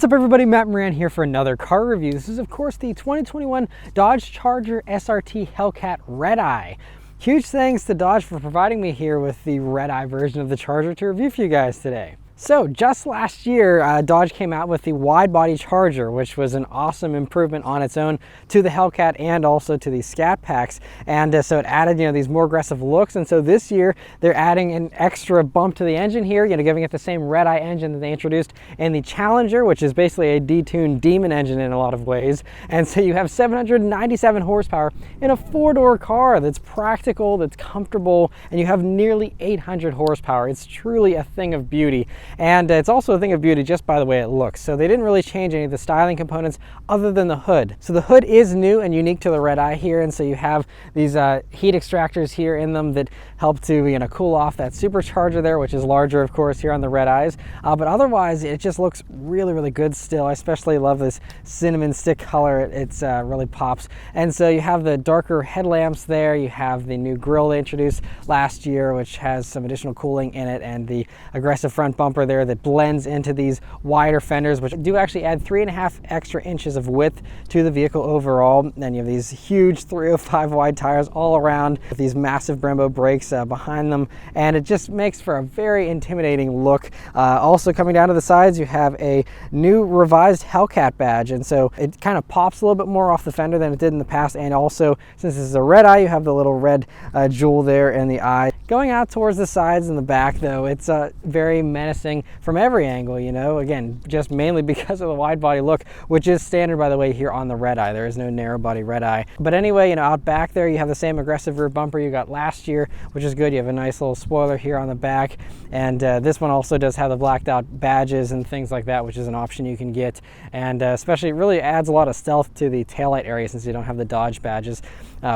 What's up everybody, Matt Maran here for another car review. This is of course the 2021 Dodge Charger SRT Hellcat Redeye. Huge thanks to Dodge for providing me here with the Redeye version of the Charger to review for you guys today. So just last year, Dodge came out with the wide body Charger, which was an awesome improvement on its own to the Hellcat and also to the Scat Packs. And so it added, these more aggressive looks. And so this year they're adding an extra bump to the engine here, giving it the same Redeye engine that they introduced in the Challenger, which is basically a detuned Demon engine in a lot of ways. And so you have 797 horsepower in a four-door car that's practical, that's comfortable, and you have nearly 800 horsepower. It's truly a thing of beauty. And it's also a thing of beauty just by the way it looks. So they didn't really change any of the styling components other than the hood. So the hood is new and unique to the Redeye here. And so you have these heat extractors here in them that help to cool off that supercharger there, which is larger of course here on the Redeyes. But otherwise it just looks really, really good still. I especially love this cinnamon stick color. It's really pops. And so you have the darker headlamps there. You have the new grille they introduced last year, which has some additional cooling in it, and the aggressive front bumper there that blends into these wider fenders, which do actually add 3.5 extra inches of width to the vehicle overall. Then you have these huge 305 wide tires all around with these massive Brembo brakes behind them, and it just makes for a very intimidating look. Also coming down to the sides, you have a new revised Hellcat badge, and so it kind of pops a little bit more off the fender than it did in the past. And also, since this is a Redeye, you have the little red jewel there in the eye. Going out towards the sides and the back though, it's very menacing from every angle, again, just mainly because of the wide body look, which is standard by the way here on the Redeye. There is no narrow body Redeye. But anyway, out back there you have the same aggressive rear bumper you got last year, which is good. You have a nice little spoiler here on the back, and this one also does have the blacked out badges and things like that, which is an option you can get. And especially it really adds a lot of stealth to the taillight area since you don't have the Dodge badges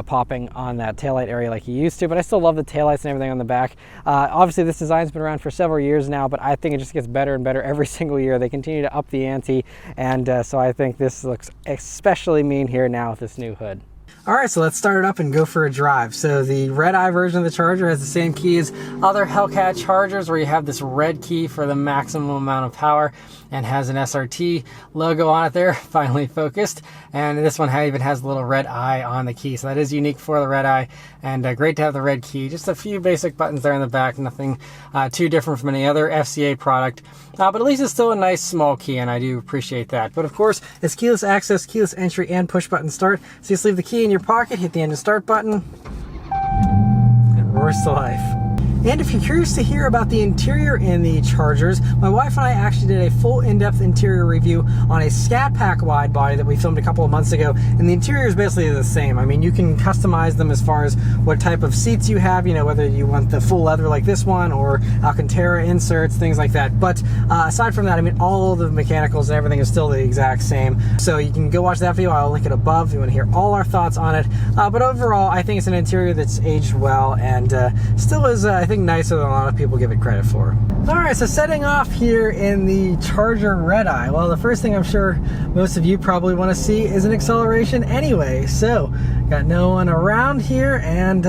popping on that taillight area like you used to. But I still love the taillights and everything on the back. Obviously this design's been around for several years now, but I think it just gets better and better every single year. They continue to up the ante, and so I think this looks especially mean here now with this new hood. All right, so let's start it up and go for a drive. So the Redeye version of the Charger has the same key as other Hellcat Chargers, where you have this red key for the maximum amount of power, and has an SRT logo on it there, finally focused. And this one even has a little red eye on the key, so that is unique for the Redeye, and great to have the red key. Just a few basic buttons there in the back, nothing too different from any other FCA product, but at least it's still a nice small key, and I do appreciate that. But of course, it's keyless access, keyless entry, and push button start. So you just leave the key in your pocket, hit the engine start button, and roars to life. And if you're curious to hear about the interior in the Chargers, my wife and I actually did a full in-depth interior review on a Scat Pack wide body that we filmed a couple of months ago, and the interior is basically the same. I mean, you can customize them as far as what type of seats you have, whether you want the full leather like this one or Alcantara inserts, things like that. But aside from that, I mean, all of the mechanicals and everything is still the exact same. So you can go watch that video. I'll link it above if you want to hear all our thoughts on it. But overall, I think it's an interior that's aged well, and still is, I think, nicer than a lot of people give it credit for. All right, so setting off here in the Charger Redeye. Well, the first thing I'm sure most of you probably want to see is an acceleration anyway. So, got no one around here, and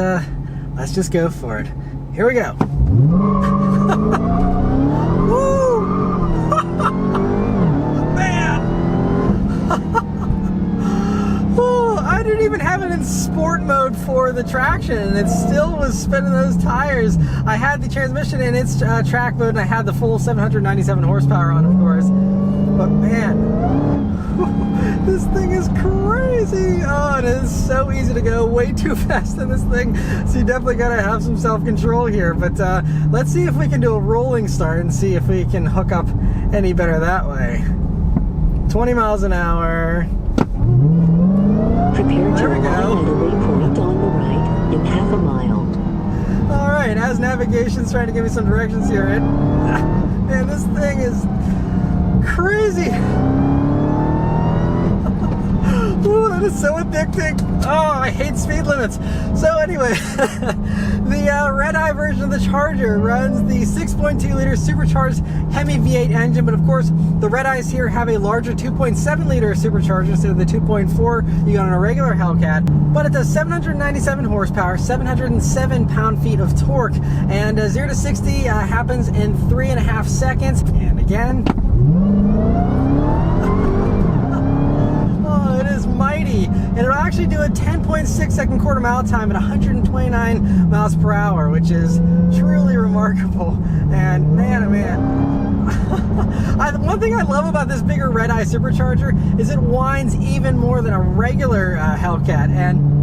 let's just go for it. Here we go. Woo! Man! I didn't even have it in sport mode for the traction, and it still was spinning those tires. I had the transmission in its track mode, and I had the full 797 horsepower on, of course. But man, this thing is crazy. Oh, it is so easy to go way too fast in this thing. So you definitely gotta have some self-control here. But let's see if we can do a rolling start and see if we can hook up any better that way. 20 miles an hour. Prepare to There we arrive go. at a waypoint on the right in half a mile. All right, as navigation's trying to give me some directions here, man, this thing is crazy. Ooh, that is so addicting. Oh, I hate speed limits. So anyway, the Redeye version of the Charger runs the 6.2 liter supercharged Hemi V8 engine, but of course the Redeyes here have a larger 2.7 liter supercharger instead of the 2.4 you got on a regular Hellcat. But it does 797 horsepower, 707 pound-feet of torque, and 0 to 60 happens in 3.5 seconds. And again, and it'll actually do a 10.6 second quarter mile time at 129 miles per hour, which is truly remarkable. And man, oh man. One thing I love about this bigger Redeye supercharger is it whines even more than a regular Hellcat, and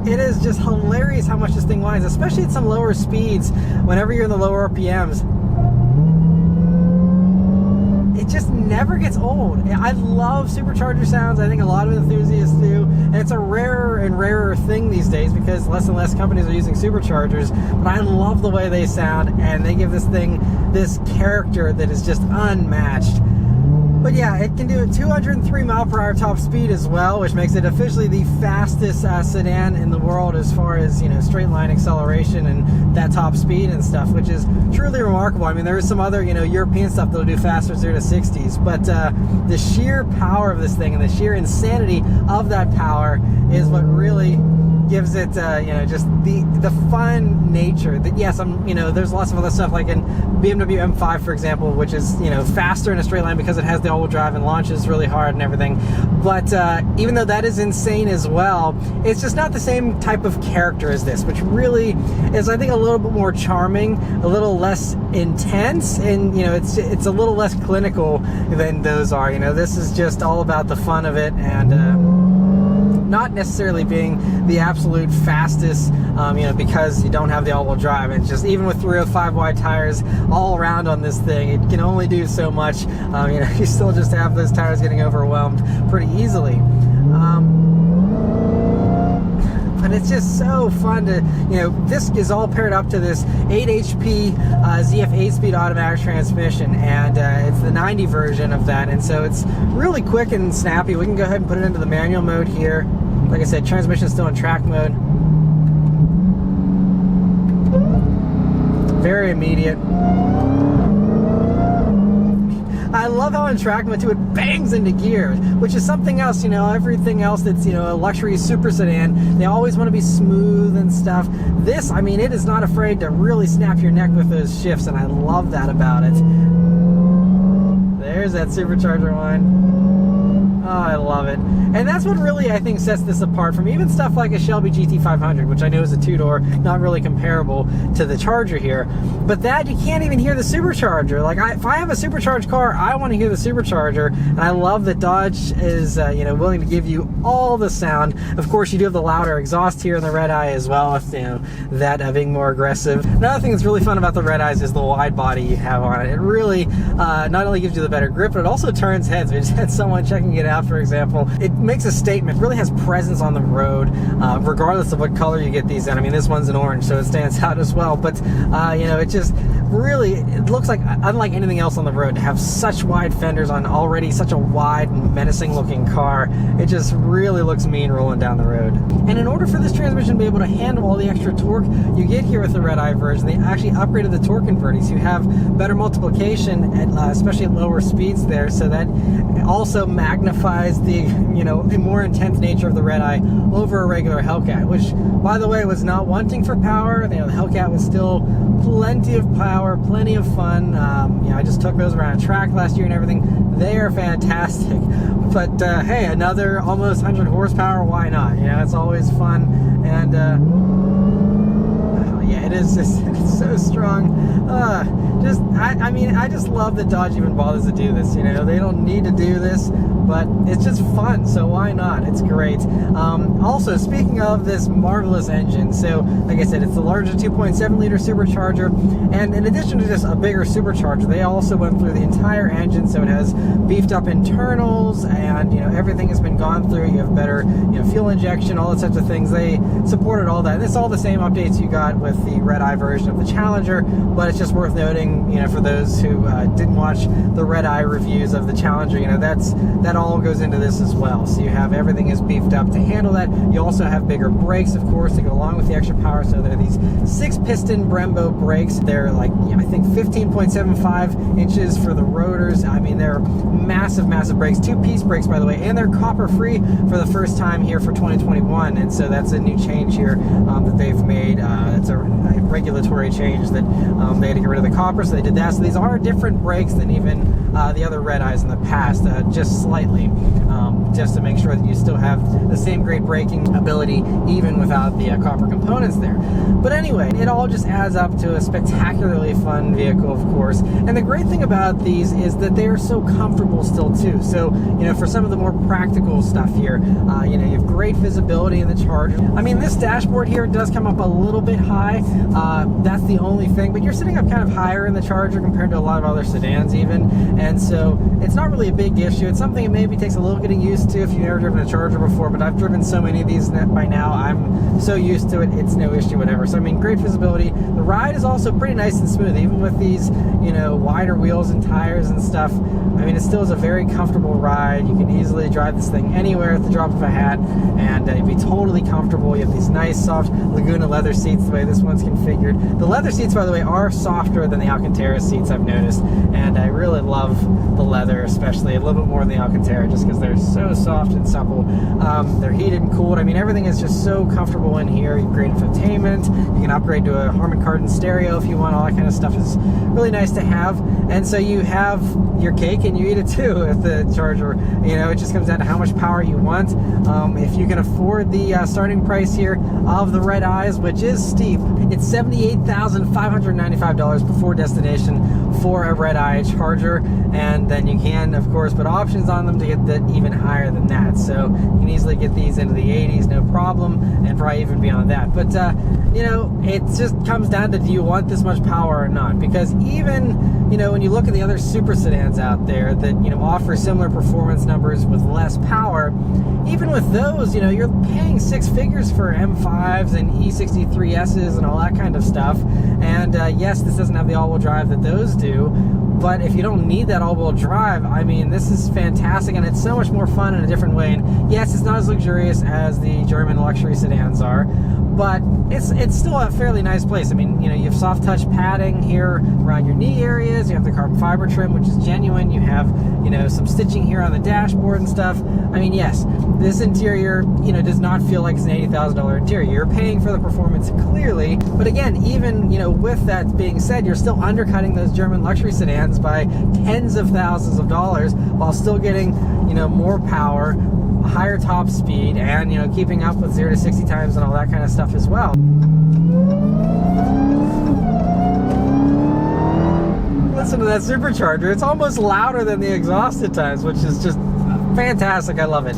it is just hilarious how much this thing whines, especially at some lower speeds. Whenever you're in the lower RPMs, it just never gets old. I love supercharger sounds. I think a lot of enthusiasts do, and it's a rarer and rarer thing these days because less and less companies are using superchargers. But I love the way they sound, and they give this thing this character that is just unmatched. But yeah, it can do a 203 mile per hour top speed as well, which makes it officially the fastest sedan in the world as far as, you know, straight line acceleration and that top speed and stuff, which is truly remarkable. I mean, there is some other, you know, European stuff that'll do faster 0 to 60s, but the sheer power of this thing and the sheer insanity of that power is what really gives it, you know, just the fun nature. That yes, you know, there's lots of other stuff like in BMW M5, for example, which is, you know, faster in a straight line because it has the all-wheel drive and launches really hard and everything. But even though that is insane as well, it's just not the same type of character as this, which really is, I think, a little bit more charming, a little less intense, and you know, it's a little less clinical than those are. You know, this is just all about the fun of it, and not necessarily being the absolute fastest, you know, because you don't have the all-wheel drive. It's just, even with 305 wide tires all around on this thing, it can only do so much. You know, you still just have those tires getting overwhelmed pretty easily. But it's just so fun to, you know, this is all paired up to this 8 HP ZF 8-speed automatic transmission, and it's the 90 version of that, and so it's really quick and snappy. We can go ahead and put it into the manual mode here. Like I said, transmission is still in track mode. Very immediate. I love how in track mode too, it bangs into gear, which is something else, you know, everything else that's, you know, a luxury super sedan, they always want to be smooth and stuff. This, I mean, it is not afraid to really snap your neck with those shifts, and I love that about it. There's that supercharger whine. Oh, I love it. And that's what really, I think, sets this apart from even stuff like a Shelby GT500, which I know is a two-door, not really comparable to the Charger here. But that, you can't even hear the supercharger. Like, if I have a supercharged car, I want to hear the supercharger. And I love that Dodge is, you know, willing to give you all the sound. Of course, you do have the louder exhaust here in the Redeye as well, with, you know, that being more aggressive. Another thing that's really fun about the Redeyes is the wide body you have on it. It really not only gives you the better grip, but it also turns heads. We just had someone checking it out, for example. It makes a statement, really has presence on the road, regardless of what color you get these in. I mean, this one's an orange, so it stands out as well, but you know, it just really, it looks like unlike anything else on the road to have such wide fenders on already such a wide and menacing looking car. It just really looks mean rolling down the road. And in order for this transmission to be able to handle all the extra torque you get here with the Redeye version, they actually upgraded the torque converter, so you have better multiplication at, especially at lower speeds there, so that also magnifies the, you know, more intense nature of the Redeye over a regular Hellcat, which, by the way, was not wanting for power. You know, the Hellcat was still plenty of power, plenty of fun. You know, I just took those around a track last year and everything. They are fantastic. But hey, another almost 100 horsepower, why not? You know, it's always fun. And yeah, it is just, it's so strong. I mean, I just love that Dodge even bothers to do this. You know, they don't need to do this, but it's just fun, so why not? It's great. Also, speaking of this marvelous engine, so like I said, it's the larger 2.7 liter supercharger, and in addition to just a bigger supercharger, they also went through the entire engine, so it has beefed up internals, and you know, everything has been gone through. You have better, you know, fuel injection, all those types of things. They supported all that, and it's all the same updates you got with the Redeye version of the Challenger, but it's just worth noting, you know, for those who didn't watch the Redeye reviews of the Challenger, you know, that all goes into this as well. So you have everything is beefed up to handle that. You also have bigger brakes, of course, to go along with the extra power. So there are these 6-piston Brembo brakes. They're like, I think 15.75 inches for the rotors. I mean, they're massive, massive brakes. 2-piece brakes, by the way, and they're copper-free for the first time here for 2021. And so that's a new change here that they've made. It's a regulatory change that they had to get rid of the copper, so they did that. So these are different brakes than even the other Redeyes in the past, just slightly, just to make sure that you still have the same great braking ability even without the copper components there. But anyway, it all just adds up to a spectacularly fun vehicle, of course. And the great thing about these is that they are so comfortable still too. So, you know, for some of the more practical stuff here, you know, you have great visibility in the Charger. I mean, this dashboard here does come up a little bit high. That's the only thing, but you're sitting up kind of higher in the Charger compared to a lot of other sedans even. And so it's not really a big issue. It's something that maybe takes a little getting used to if you've never driven a Charger before, but I've driven so many of these by now, I'm so used to it, it's no issue, whatever. So I mean, great visibility. The ride is also pretty nice and smooth, even with these, you know, wider wheels and tires and stuff. I mean, it still is a very comfortable ride. You can easily drive this thing anywhere at the drop of a hat, and you'd be totally comfortable. You have these nice, soft Laguna leather seats, the way this one's configured. The leather seats, by the way, are softer than the Alcantara seats, I've noticed, and I really love the leather, especially a little bit more than the Alcantara, just because they're so soft and supple. They're heated and cooled. I mean, everything is just so comfortable in here. You have great infotainment. You can upgrade to a Harman Kardon stereo if you want. All that kind of stuff is really nice to have. And so you have your cake and you eat it too at the Charger. You know, it just comes down to how much power you want. If you can afford the starting price here of the Redeyes, which is steep, it's $78,595 before destination for a Redeye Charger, and then you can, of course, put options on them to get that even higher than that. So you can easily get these into the 80s, no problem, and probably even beyond that. But you know, it just comes down to, do you want this much power or not? Because even, you know, when you look at the other super sedans out there that, you know, offer similar performance numbers with less power, even with those, you know, you're paying six figures for M5s and E63Ss and all that kind of stuff. And yes, this doesn't have the all-wheel drive that those do, but if you don't need that all-wheel drive, I mean, this is fantastic, and it's so much more fun in a different way. And yes, it's not as luxurious as the German luxury sedans are, but it's still a fairly nice place. I mean, you know, you have soft touch padding here around your knee areas. You have the carbon fiber trim, which is genuine. You have, you know, some stitching here on the dashboard and stuff. I mean, yes, this interior, you know, does not feel like it's an $80,000 interior. You're paying for the performance clearly, but again, even, you know, with that being said, you're still undercutting those German luxury sedans by tens of thousands of dollars while still getting, you know, more power, higher top speed, and, you know, keeping up with 0 to 60 times and all that kind of stuff as well. Listen to that supercharger. It's almost louder than the exhaust at times, which is just fantastic. I love it.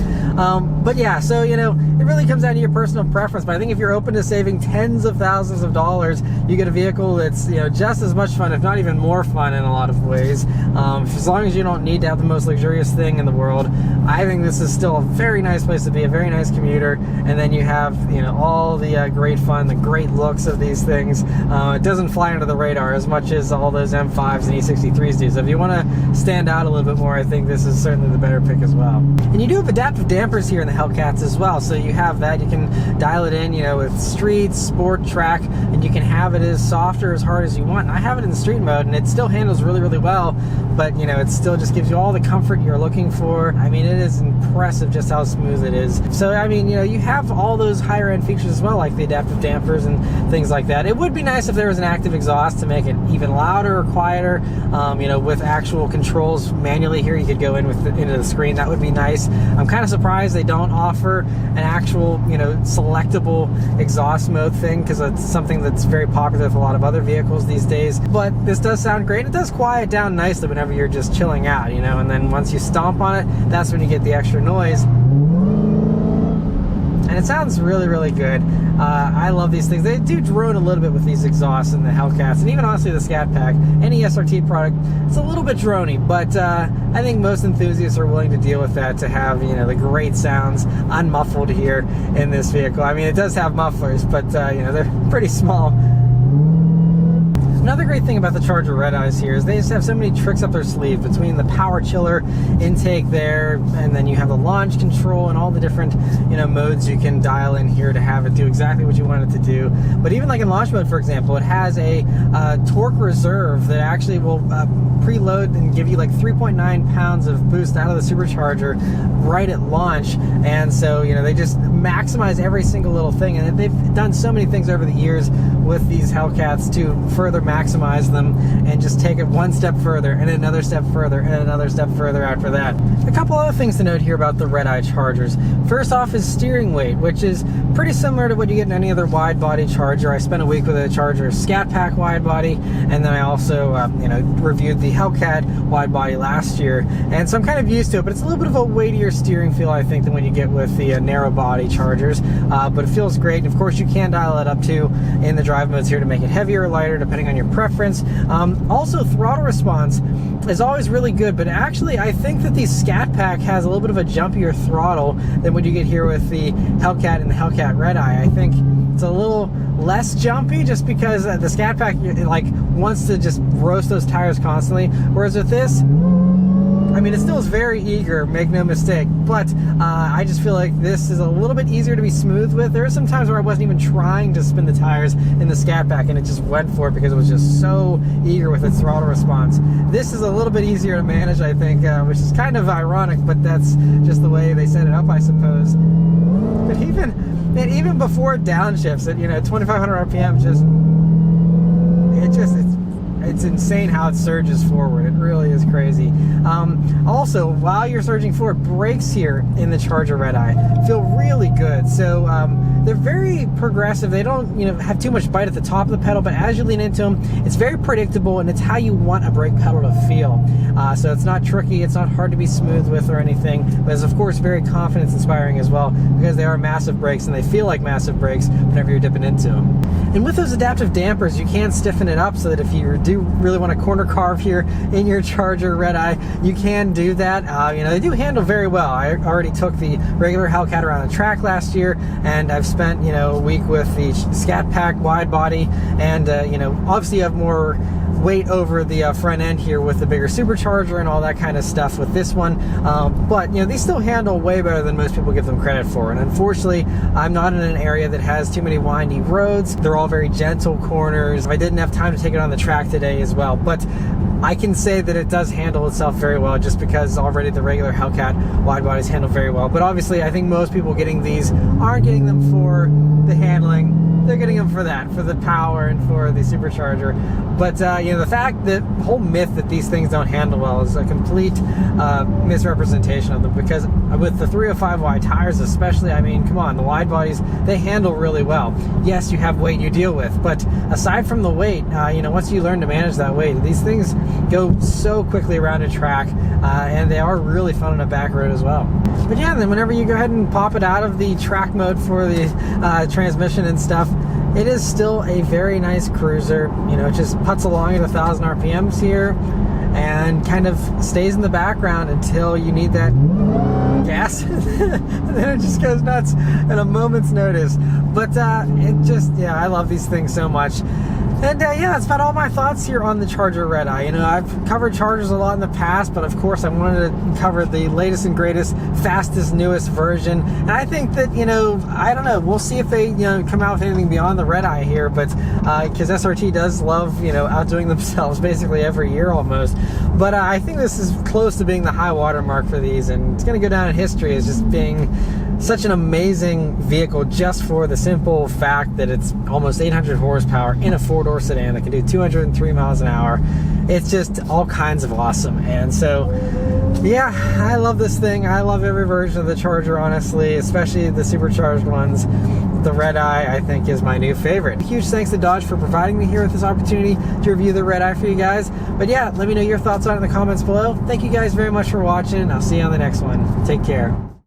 But yeah, so, you know, it really comes down to your personal preference. But I think if you're open to saving tens of thousands of dollars, you get a vehicle that's, you know, just as much fun, if not even more fun in a lot of ways. As long as you don't need to have the most luxurious thing in the world, I think this is still a very nice place to be, a very nice commuter. And then you have, you know, all the great fun, the great looks of these things. It doesn't fly under the radar as much as all those M5s and E63s do. So if you want to stand out a little bit more, I think this is certainly the better pick as well. And you do have adaptive dampers here in the Hellcats as well, so you have that. You can dial it in, you know, with street, sport, track, and you can have it as soft or as hard as you want. And I have it in street mode, and it still handles really, really well, but, you know, it still just gives you all the comfort you're looking for. I mean, it is impressive just how smooth it is. So, I mean, you know, you have all those higher end features as well, like the adaptive dampers and things like that. It would be nice if there was an active exhaust to make it even louder or quieter. You know, with actual controls manually here, you could go in with into the screen. That would be nice. I'm kind of surprised they don't offer an actual, you know, selectable exhaust mode thing, because it's something that's very popular with a lot of other vehicles these days. But this does sound great. It does quiet down nicely whenever you're just chilling out, you know, and then once you stomp on it, that's when you get the extra noise. And it sounds really, really good. I love these things. They do drone a little bit with these exhausts and the Hellcats, and even honestly the Scat Pack. Any SRT product, it's a little bit drony, but I think most enthusiasts are willing to deal with that, to have, you know, the great sounds unmuffled here in this vehicle. I mean, it does have mufflers, but you know, they're pretty small. Another great thing about the Charger Redeyes here is they just have so many tricks up their sleeve, between the power chiller intake there, and then you have the launch control and all the different, you know, modes you can dial in here to have it do exactly what you want it to do. But even like in launch mode, for example, it has a torque reserve that actually will preload and give you like 3.9 pounds of boost out of the supercharger right at launch. And so, you know, they just maximize every single little thing, and they've done so many things over the years with these Hellcats to further maximize maximize them and just take it one step further and another step further and another step further after that. A couple other things to note here about the Redeye Chargers. First off is steering weight, which is pretty similar to what you get in any other wide body Charger. I spent a week with a Charger Scat Pack wide body, and then I also reviewed the Hellcat wide body last year, and so I'm kind of used to it, but it's a little bit of a weightier steering feel, I think, than when you get with the narrow body Chargers, but it feels great. And of course you can dial it up too in the drive modes here to make it heavier or lighter depending on your preference. Also, throttle response is always really good, but actually I think that the Scat Pack has a little bit of a jumpier throttle than what you get here with the Hellcat and the Hellcat Redeye. I think it's a little less jumpy just because the Scat Pack wants to just roast those tires constantly, whereas with this, I mean, it still is very eager, make no mistake, but I just feel like this is a little bit easier to be smooth with. There are some times where I wasn't even trying to spin the tires in the Scat Pack and it just went for it because it was just so eager with its throttle response. This is a little bit easier to manage, I think, which is kind of ironic, but that's just the way they set it up, I suppose. But even before it downshifts at 2,500 RPM, it's insane how it surges forward. It really is crazy. Also, while you're surging forward, brakes here in the Charger Redeye feel really good. So they're very progressive. They don't have too much bite at the top of the pedal, but as you lean into them, it's very predictable, and it's how you want a brake pedal to feel. So it's not tricky, it's not hard to be smooth with or anything, but it's of course very confidence inspiring as well, because they are massive brakes and they feel like massive brakes whenever you're dipping into them. And with those adaptive dampers, you can stiffen it up so that if you do really want to corner carve here in your Charger Redeye, you can do that. They do handle very well. I already took the regular Hellcat around the track last year, and I've spent a week with the Scat Pack wide body, and obviously you have more weight over the front end here with the bigger supercharger and all that kind of stuff with this one, but they still handle way better than most people give them credit for. And unfortunately, I'm not in an area that has too many windy roads. They're all very gentle corners. I didn't have time to take it on the track today as well, but I can say that it does handle itself very well, just because already the regular Hellcat wide bodies handle very well. But obviously I think most people getting these aren't getting them for the handling. They're getting them for that, for the power and for the supercharger. But the fact that whole myth that these things don't handle well is a complete misrepresentation of them, because with the 305 wide tires especially, I mean, come on, the wide bodies, they handle really well. Yes, you have weight you deal with, but aside from the weight, once you learn to manage that weight, these things go so quickly around a track, and they are really fun on a back road as well. But yeah, then whenever you go ahead and pop it out of the track mode for the transmission and stuff, it is still a very nice cruiser. It just puts along at 1,000 RPMs here and kind of stays in the background until you need that gas. And then it just goes nuts at a moment's notice. But I love these things so much. And that's about all my thoughts here on the Charger Redeye. I've covered Chargers a lot in the past, but of course I wanted to cover the latest and greatest, fastest, newest version. And I think that, I don't know, we'll see if they, come out with anything beyond the Redeye here, but because SRT does love, outdoing themselves basically every year almost. But I think this is close to being the high water mark for these, and it's going to go down in history as just being such an amazing vehicle, just for the simple fact that it's almost 800 horsepower in a four-door sedan that can do 203 miles an hour. It's just all kinds of awesome. And so, yeah, I love this thing. I love every version of the Charger, honestly, especially the supercharged ones. The Redeye, I think, is my new favorite. Huge thanks to Dodge for providing me here with this opportunity to review the Redeye for you guys. But yeah, let me know your thoughts on it in the comments below. Thank you guys very much for watching. I'll see you on the next one. Take care.